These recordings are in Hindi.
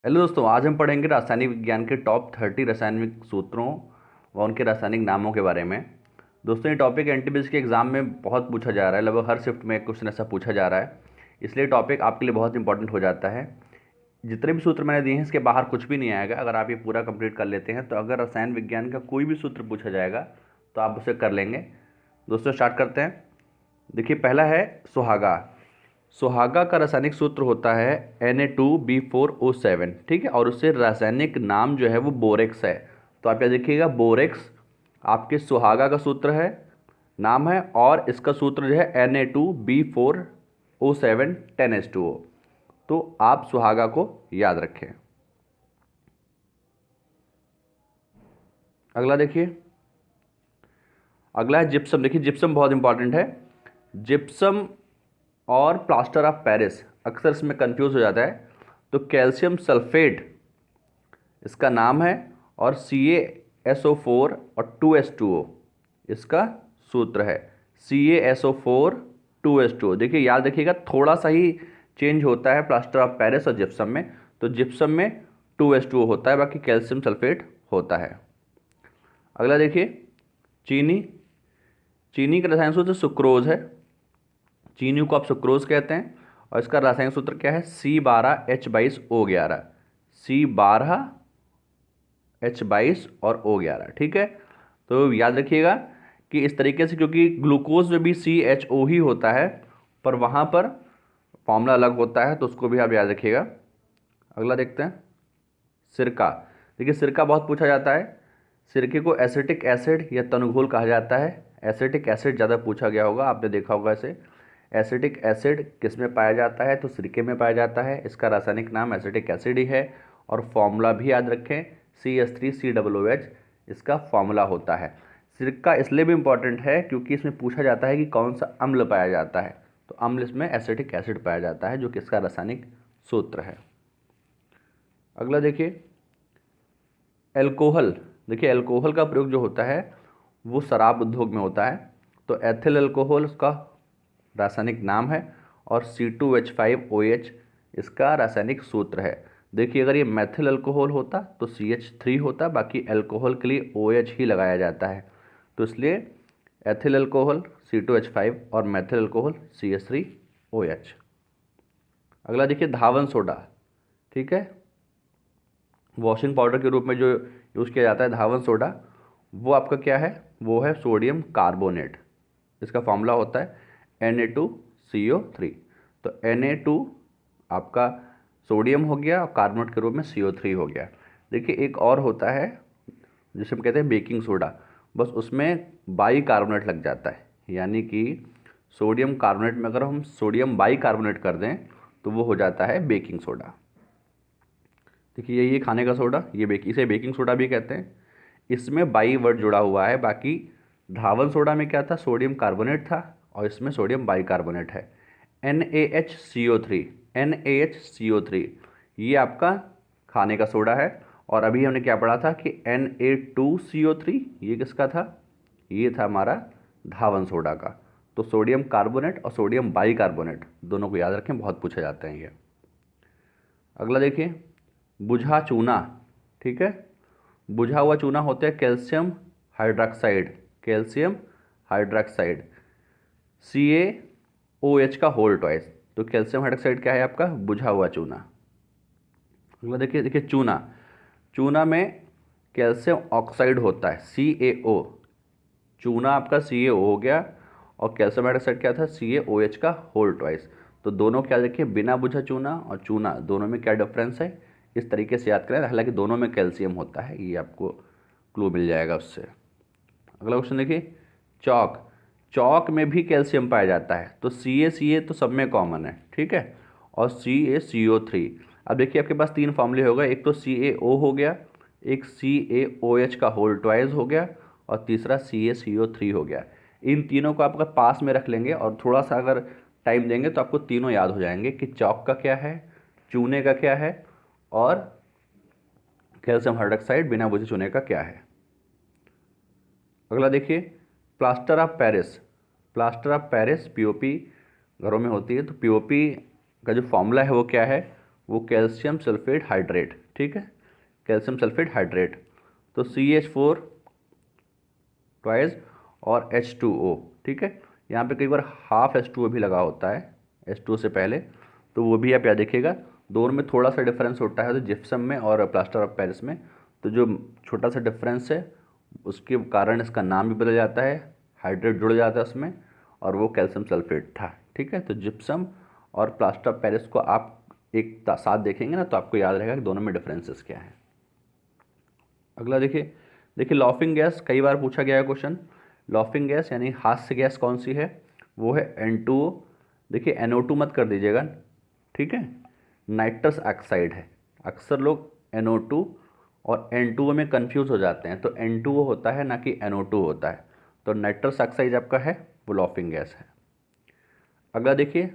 हेलो दोस्तों, आज हम पढ़ेंगे रासायनिक विज्ञान के टॉप 30 रासायनिक सूत्रों व उनके रासायनिक नामों के बारे में। दोस्तों, ये टॉपिक एनटीपीसी के एग्जाम में बहुत पूछा जा रहा है। लगभग हर शिफ्ट में क्वेश्चन ऐसा पूछा जा रहा है, इसलिए टॉपिक आपके लिए बहुत इंपॉर्टेंट हो जाता है। जितने भी सूत्र मैंने दिए हैं इसके बाहर कुछ भी नहीं आएगा। अगर आप ये पूरा कंप्लीट कर लेते हैं तो अगर रसायन विज्ञान का कोई भी सूत्र पूछा जाएगा तो आप उसे कर लेंगे। दोस्तों, स्टार्ट करते हैं। देखिए, पहला है सुहागा। सुहागा का रासायनिक सूत्र होता है Na2B4O7, ठीक है, और उससे रासायनिक नाम जो है वो बोरेक्स है। तो आप क्या देखिएगा, बोरेक्स आपके सुहागा का सूत्र है, नाम है, और इसका सूत्र जो है Na2B4O7 10H2O। तो आप सुहागा को याद रखें। अगला देखिए, अगला है जिप्सम। देखिए, जिप्सम बहुत इंपॉर्टेंट है। जिप्सम और प्लास्टर ऑफ पेरिस अक्सर इसमें कंफ्यूज हो जाता है। तो कैल्शियम सल्फेट इसका नाम है, और CaSO4 और 2H2O इसका सूत्र है। CaSO4 2H2O। देखिए, याद रखिएगा, थोड़ा सा ही चेंज होता है प्लास्टर ऑफ पेरिस और जिप्सम में। तो जिप्सम में 2H2O होता है, बाकी कैल्शियम सल्फेट होता है। अगला देखिए, चीनी। चीनी का रासायनिक सूत्र सुक्रोज है। चीनी को आप सुक्रोज कहते हैं, और इसका रासायनिक सूत्र क्या है, C12H22O11। C12H22 और O11, ठीक है। तो याद रखिएगा कि इस तरीके से, क्योंकि ग्लूकोज में भी CHO ही होता है, पर वहाँ पर फॉर्मूला अलग होता है, तो उसको भी आप याद रखिएगा। अगला देखते हैं, सिरका। देखिए, सिरका बहुत पूछा जाता है। सिरके को एसिटिक एसिड या तनुघोल कहा जाता है। एसिटिक एसिड ज़्यादा पूछा गया होगा, आपने देखा होगा इसे। एसिटिक एसिड किस में पाया जाता है, तो सिरके में पाया जाता है। इसका रासायनिक नाम एसिटिक एसिड ही है, और फॉर्मूला भी याद रखें, CH3COOH इसका फॉर्मूला होता है। सिरका इसलिए भी इम्पॉर्टेंट है क्योंकि इसमें पूछा जाता है कि कौन सा अम्ल पाया जाता है। तो अम्ल इसमें एसिटिक एसिड पाया जाता है, जो कि इसका रासायनिक सूत्र है। अगला देखिए, एल्कोहल। देखिए, एल्कोहल का प्रयोग जो होता है वो शराब उद्योग में होता है। तो एथिल एल्कोहल उसका रासायनिक नाम है, और C2H5OH इसका रासायनिक सूत्र है। देखिए, अगर ये मेथिल अल्कोहल होता तो CH3 होता, बाकी अल्कोहल के लिए OH ही लगाया जाता है। तो इसलिए एथिल अल्कोहल C2H5 और मेथिल अल्कोहल CH3OH। अगला देखिए, धावन सोडा, ठीक है। वॉशिंग पाउडर के रूप में जो यूज़ किया जाता है धावन सोडा, वो आपका क्या है, वो है सोडियम कार्बोनेट। इसका फॉर्मूला होता है Na2CO3। तो Na2 आपका सोडियम हो गया, और कार्बोनेट के रूप में CO3 हो गया। देखिए, एक और होता है जिसे हम कहते हैं बेकिंग सोडा, बस उसमें बाई कार्बोनेट लग जाता है। यानी कि सोडियम कार्बोनेट में अगर हम सोडियम बाई कार्बोनेट कर दें तो वो हो जाता है बेकिंग सोडा। देखिए, ये खाने का सोडा, इसे बेकिंग सोडा भी कहते हैं। इसमें बाई वर्ड जुड़ा हुआ है। बाकी धावन सोडा में क्या था, सोडियम कार्बोनेट था, और इसमें सोडियम बाइकार्बोनेट है। NaHCO3, NaHCO3 ये आपका खाने का सोडा है। और अभी हमने क्या पढ़ा था कि Na2CO3 ये किसका था, ये था हमारा धावन सोडा का। तो सोडियम कार्बोनेट और सोडियम बाइकार्बोनेट दोनों को याद रखें, बहुत पूछे जाते हैं ये। अगला देखिए, बुझा चूना, ठीक है। बुझा हुआ चूना होता है calcium hydroxide. Calcium hydroxide CaOH का होल ट्वाइस। तो कैल्शियम हाइड्रोक्साइड क्या है, आपका बुझा हुआ चूना। अगला देखिए, चूना। चूना में कैल्शियम ऑक्साइड होता है CaO। चूना आपका CaO हो गया, और कैल्शियम हाइड्रोक्साइड क्या था, CaOH का होल ट्वाइस। तो दोनों क्या देखिए, बिना बुझा चूना और चूना दोनों में क्या डिफरेंस है, इस तरीके से याद करें। हालांकि दोनों में कैल्शियम होता है, ये आपको क्लू मिल जाएगा उससे। अगला क्वेश्चन देखिए, चौक। चौक में भी कैल्शियम पाया जाता है। तो Ca तो सब में कॉमन है, ठीक है, और CaCO3। अब देखिए, आपके पास तीन फॉर्मूले हो गए, एक तो CaO हो गया, एक CaOH का होल ट्वाइस हो गया, और तीसरा CaCO3 हो गया। इन तीनों को आप अगर पास में रख लेंगे और थोड़ा सा अगर टाइम देंगे तो आपको तीनों याद हो जाएंगे कि चौक का क्या है, चूने का क्या है, और कैल्शियम हाइड्रोक्साइड बिना बुझे चूने का क्या है। अगला देखिए, plaster of Paris. Plaster of Paris POP घरों में होती है। तो POP का जो फॉर्मूला है वो क्या है, वो कैल्शियम सल्फेट हाइड्रेट, ठीक है, कैल्शियम सल्फेट हाइड्रेट। तो CH4 ट्वाइस और H2O, ठीक है। यहाँ पे कई बार हाफ H2O भी लगा होता है H2O से पहले, तो वो भी आप याद रखिएगा। दोनों में थोड़ा सा डिफरेंस होता है, तो जिप्सम में और प्लास्टर ऑफ पेरिस में, तो जो छोटा सा डिफरेंस है उसके कारण इसका नाम भी बदल जाता है, हाइड्रेट जुड़ जाता है उसमें, और वो कैल्शियम सल्फेट था, ठीक है। तो जिप्सम और प्लास्टर ऑफ पेरिस को आप एक साथ देखेंगे ना तो आपको याद रहेगा कि दोनों में डिफरेंसेस क्या है। अगला देखिए लॉफिंग गैस कई बार पूछा गया है क्वेश्चन। लॉफिंग गैस यानी हास्य गैस कौन सी है, वो है N2O। देखिए NO2 मत कर दीजिएगा, ठीक है, नाइट्रस ऑक्साइड है। अक्सर लोग NO2 और N2O में कंफ्यूज हो जाते हैं, तो N2O होता है ना कि NO2 होता है। तो नाइट्रस ऑक्साइड आपका है वो लॉफिंग गैस है। अगला देखिए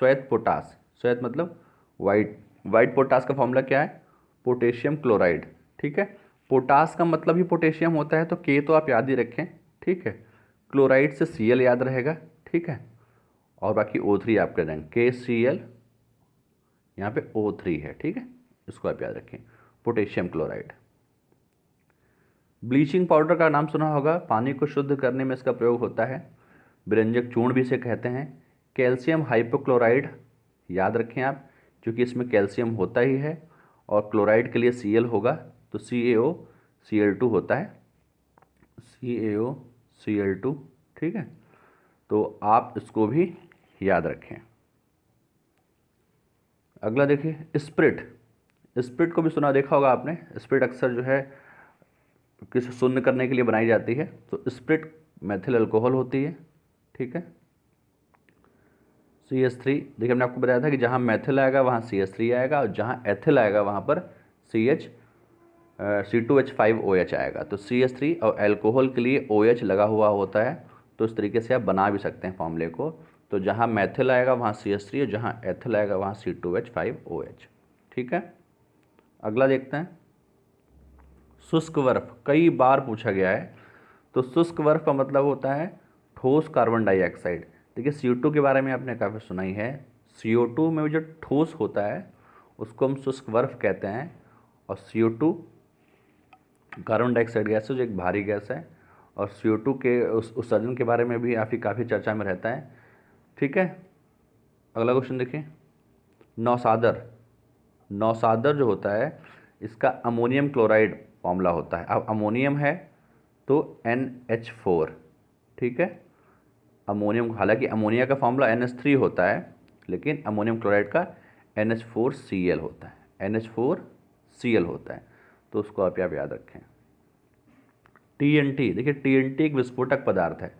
श्वेत पोटास, श्वेत मतलब वाइट, वाइट पोटास का फॉर्मूला क्या है, पोटेशियम क्लोराइड, ठीक है। पोटास का मतलब ही पोटेशियम होता है, तो के तो आप याद ही रखें, ठीक है। क्लोराइड से Cl याद रहेगा, ठीक है, और बाकी O3 आप कर देंगे, KCl, यहाँ पे O3 है, ठीक है, इसको आप याद रखें, पोटेशियम क्लोराइड। ब्लीचिंग पाउडर का नाम सुना होगा, पानी को शुद्ध करने में इसका प्रयोग होता है, व्यंजक चूर्ण भी इसे कहते हैं। कैल्शियम हाइपोक्लोराइड याद रखें आप, क्योंकि इसमें कैल्शियम होता ही है, और क्लोराइड के लिए Cl होगा, तो CaOCl2 होता है, CaOCl2, ठीक है। तो आप इसको भी याद रखें। अगला देखिए स्प्रिट, स्प्रिट को भी सुना देखा होगा आपने। स्प्रिट अक्सर जो है किसी शून्य करने के लिए बनाई जाती है, तो स्प्रिट मेथिल अल्कोहल होती है, ठीक है। CH3, देखिए हमने आपको बताया था कि जहाँ मेथिल आएगा वहाँ CH3 आएगा, और जहाँ एथिल आएगा वहाँ पर C2H5OH आएगा। तो CH3 और अल्कोहल के लिए OH लगा हुआ होता है, तो इस तरीके से आप बना भी सकते हैं फॉर्मूले को। तो जहाँ मेथिल आएगा वहाँ CH3 और जहाँ एथिल आएगा वहाँ C2H5OH, ठीक है। अगला देखते हैं शुष्क बर्फ, कई बार पूछा गया है। तो शुष्क बर्फ का मतलब होता है ठोस कार्बन डाइऑक्साइड। देखिए CO2 के बारे में आपने काफ़ी सुना ही है, CO2 में जो ठोस होता है उसको हम शुष्क बर्फ कहते हैं, और CO2 कार्बन डाइऑक्साइड गैस है जो एक भारी गैस है, और CO2 के उस उत्सर्जन के बारे में भी काफ़ी चर्चा में रहता है, ठीक है। अगला क्वेश्चन देखिए नौसादर, नौसादर जो होता है इसका अमोनियम क्लोराइड फॉर्मूला होता है। अब अमोनियम है तो NH4, ठीक है। अमोनियम, हालांकि अमोनिया का फॉर्मूला NH3 होता है, लेकिन अमोनियम क्लोराइड का NH4Cl होता है, NH4Cl होता है, तो उसको आप याद रखें। TNT, देखिए TNT एक विस्फोटक पदार्थ है।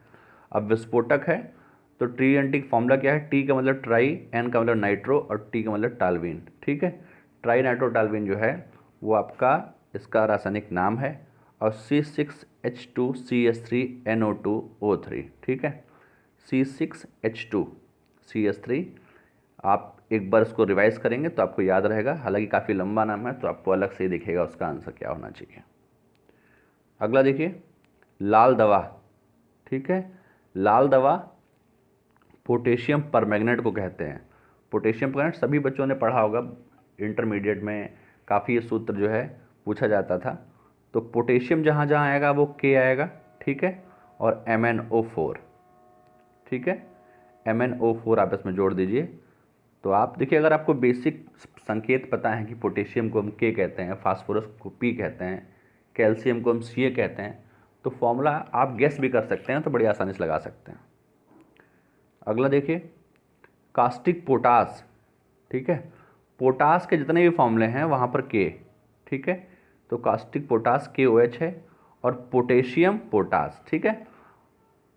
अब विस्फोटक है तो TNT का फॉर्मूला क्या है, T का मतलब ट्राई, N का मतलब नाइट्रो, और T का मतलब टालवीन, ठीक है। ट्राई नाइट्रो टालवीन जो है वो आपका इसका रासायनिक नाम है, और C6H2CH3NO2O3, ठीक है, C6H2CH3। आप एक बार इसको रिवाइज करेंगे तो आपको याद रहेगा, हालांकि काफ़ी लंबा नाम है तो आपको अलग से ही दिखेगा उसका आंसर क्या होना चाहिए। अगला देखिए लाल दवा, ठीक है, लाल दवा पोटेशियम परमैंगनेट को कहते हैं। पोटेशियम परमैंगनेट सभी बच्चों ने पढ़ा होगा, इंटरमीडिएट में काफ़ी ये सूत्र जो है पूछा जाता था। तो पोटेशियम जहाँ जहाँ आएगा वो K आएगा, ठीक है, और MnO4, ठीक है, MnO4 आप इसमें जोड़ दीजिए। तो आप देखिए अगर आपको बेसिक संकेत पता है कि पोटेशियम को हम K कहते हैं, फास्फोरस को P कहते हैं, कैल्शियम को हम Ca कहते हैं, तो फॉर्मूला आप गेस भी कर सकते हैं, तो बड़ी आसानी से लगा सकते हैं। अगला देखिए कास्टिक पोटास, ठीक है, पोटास के जितने भी फॉर्मूले हैं वहाँ पर K, ठीक है, तो कास्टिक पोटास KOH है, और पोटेशियम पोटास, ठीक है,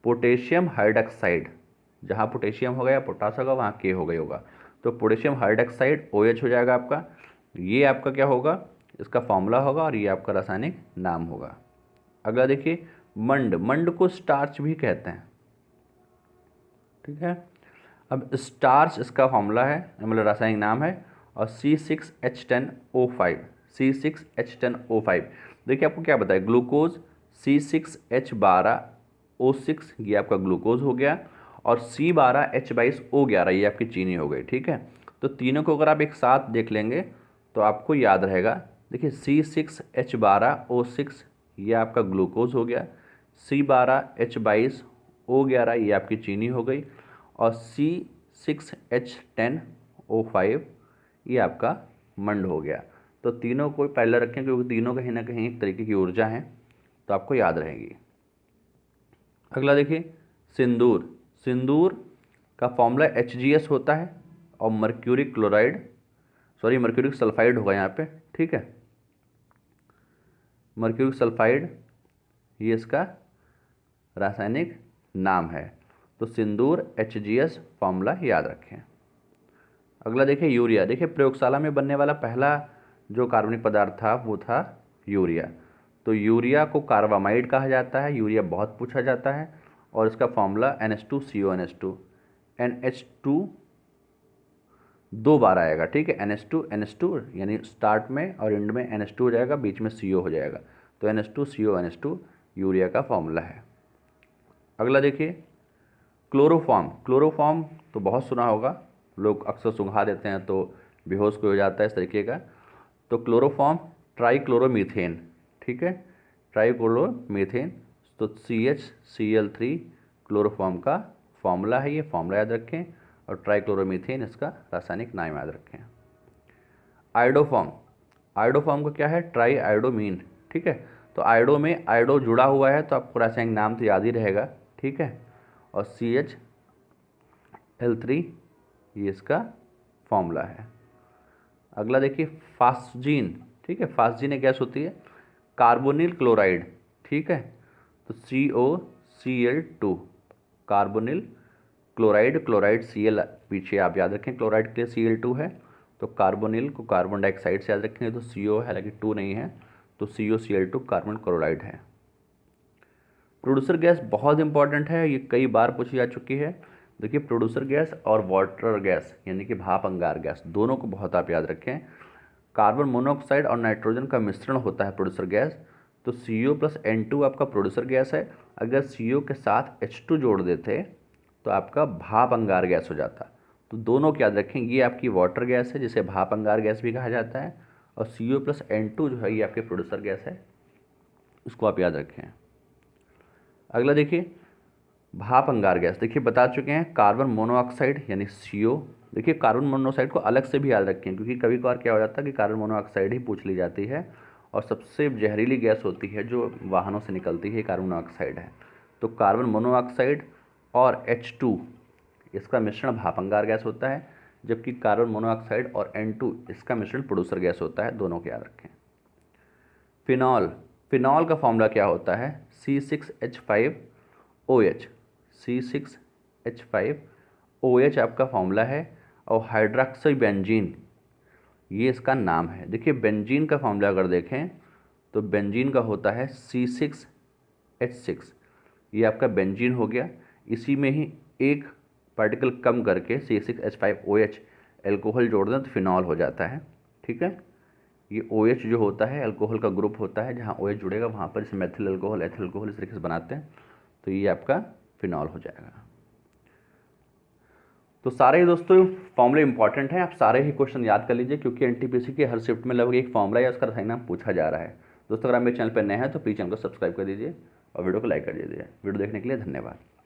पोटेशियम हाइड्रॉक्साइड, जहाँ पोटेशियम होगा या पोटास होगा वहाँ K हो गई होगा, तो पोटेशियम हाइड्रॉक्साइड OH हो जाएगा आपका। ये आपका क्या होगा, इसका फॉर्मूला होगा, और ये आपका रासायनिक नाम होगा। अगला देखिए मंड, मंड को स्टार्च भी कहते हैं, ठीक है। अब स्टार्च इसका फॉर्मूला है, मतलब रासायनिक नाम है, और C6H10O5, C6H10O5। देखिए आपको क्या बताया, ग्लूकोज C6H12O6, ये आपका ग्लूकोज हो गया, और C12H22O11 ये आपकी चीनी हो गई, ठीक है। तो तीनों को अगर आप एक साथ देख लेंगे तो आपको याद रहेगा। देखिए C6H12O6 ये आपका ग्लूकोज हो गया, C12H22O11 ये आपकी चीनी हो गई, और C6H10O5 ये आपका मंड हो गया। तो तीनों को पहले रखें क्योंकि तीनों कहीं ना कहीं एक तरीके की ऊर्जा हैं, तो आपको याद रहेगी। अगला देखिए सिंदूर। सिंदूर का फॉर्मूला HGS होता है और mercuric chloride, sorry mercuric sulphide होगा यहाँ पे, ठीक है, मर्क्यूरिक सल्फाइड ये इसका रासायनिक नाम है। तो सिंदूर HGS फॉर्मूला याद रखें। अगला देखिए यूरिया। देखिए प्रयोगशाला में बनने वाला पहला जो कार्बनिक पदार्थ था वो था यूरिया। तो यूरिया को कार्बामाइड कहा जाता है, यूरिया बहुत पूछा जाता है, और इसका फॉर्मूला NH2CO NH2 दो बार आएगा, ठीक है, NH2 यानी स्टार्ट में और एंड में NH2 हो जाएगा, बीच में CO हो जाएगा, तो NH2CO यूरिया का फॉर्मूला है। अगला देखिए क्लोरोफॉर्म। क्लोरोफॉर्म तो बहुत सुना होगा, लोग अक्सर सुंघा देते हैं तो बेहोश को हो जाता है इस तरीके का। तो क्लोरोफॉर्म ट्राईक्लोरोमीथेन, ठीक है, ट्राईक्लोरोमीथेन, तो CHCl3 क्लोरोफॉर्म का फॉर्मूला है, ये फॉर्मूला याद रखें, और ट्राईक्लोरोमीथेन इसका रासायनिक नाम याद रखें। आयोडोफॉर्म। आयोडोफॉर्म का क्या है, ट्राई आयोडोमीन, ठीक है, तो आयोडो में आयोडो जुड़ा हुआ है तो आपको रासायनिक नाम तो याद ही रहेगा, ठीक है, और CHL3 ये इसका फॉर्मूला है। अगला देखिए फास्जीन, ठीक है, फास्जीन एक गैस होती है, कार्बोनिल क्लोराइड, ठीक है, तो COCl2 carbonyl chloride, chloride Cl पीछे आप याद रखें, क्लोराइड के लिए Cl2 है, तो कार्बोनिल को कार्बन डाइऑक्साइड से याद रखेंगे, तो CO है हालांकि 2 नहीं है, तो COCl2 कार्बन क्लोराइड है। प्रोड्यूसर गैस बहुत इंपॉर्टेंट है, ये कई बार पूछी जा चुकी है। देखिए प्रोड्यूसर गैस और वाटर गैस यानी कि भाप अंगार गैस, दोनों को बहुत आप याद रखें। कार्बन मोनोऑक्साइड और नाइट्रोजन का मिश्रण होता है प्रोड्यूसर गैस, तो CO+N2 आपका प्रोड्यूसर गैस है। अगर CO के साथ H2 जोड़ देते तो आपका भाप अंगार गैस हो जाता। तो दोनों को याद रखें, ये आपकी वाटर गैस है जिसे भाप अंगार गैस भी कहा जाता है, और CO+N2 जो है ये आपके प्रोड्यूसर गैस है, इसको आप याद रखें। अगला देखिए भाप अंगार गैस। देखिए बता चुके हैं कार्बन मोनोऑक्साइड यानी CO। देखिए कार्बन मोनोऑक्साइड को अलग से भी याद रखें क्योंकि कभी कभार क्या हो जाता है कि कार्बन मोनोऑक्साइड ही पूछ ली जाती है, और सबसे जहरीली गैस होती है जो वाहनों से निकलती है, कार्बन मोनोऑक्साइड है। तो कार्बन मोनोऑक्साइड और H2 इसका मिश्रण भाप अंगार गैस होता है, जबकि कार्बन मोनोऑक्साइड और N2 इसका मिश्रण प्रोड्यूसर गैस होता है, दोनों को याद रखें। फिनॉल। फिनॉल का फॉर्मूला क्या होता है, C6H5OH, C6H5OH आपका फॉर्मूला है, और हाइड्रोक्सी बेंजीन ये इसका नाम है। देखिए बेंजीन का फॉर्मूला अगर देखें तो बेंजीन का होता है C6H6, ये आपका बेंजीन हो गया, इसी में ही एक पार्टिकल कम करके C6H5OH एल्कोहल जोड़ दें तो फिनॉल हो जाता है, ठीक है। ये OH जो होता है अल्कोहल का ग्रुप होता है, जहाँ OH जुड़ेगा वहाँ पर इसे मेथिल अल्कोहल, एथिल अल्कोहल इस तरीके से बनाते हैं, तो ये आपका फिनॉल हो जाएगा। तो सारे ही दोस्तों फॉर्मूले इंपॉर्टेंट हैं, आप सारे ही क्वेश्चन याद कर लीजिए क्योंकि NTPC के हर शिफ्ट में लगभग एक फॉर्मूला या उसका रासायनिक नाम पूछा जा रहा है। दोस्तों अगर आप मेरे चैनल पर नए हैं तो प्लीज़ चैनल को सब्सक्राइब कर दीजिए और वीडियो को लाइक कर दीजिए। वीडियो देखने के लिए धन्यवाद।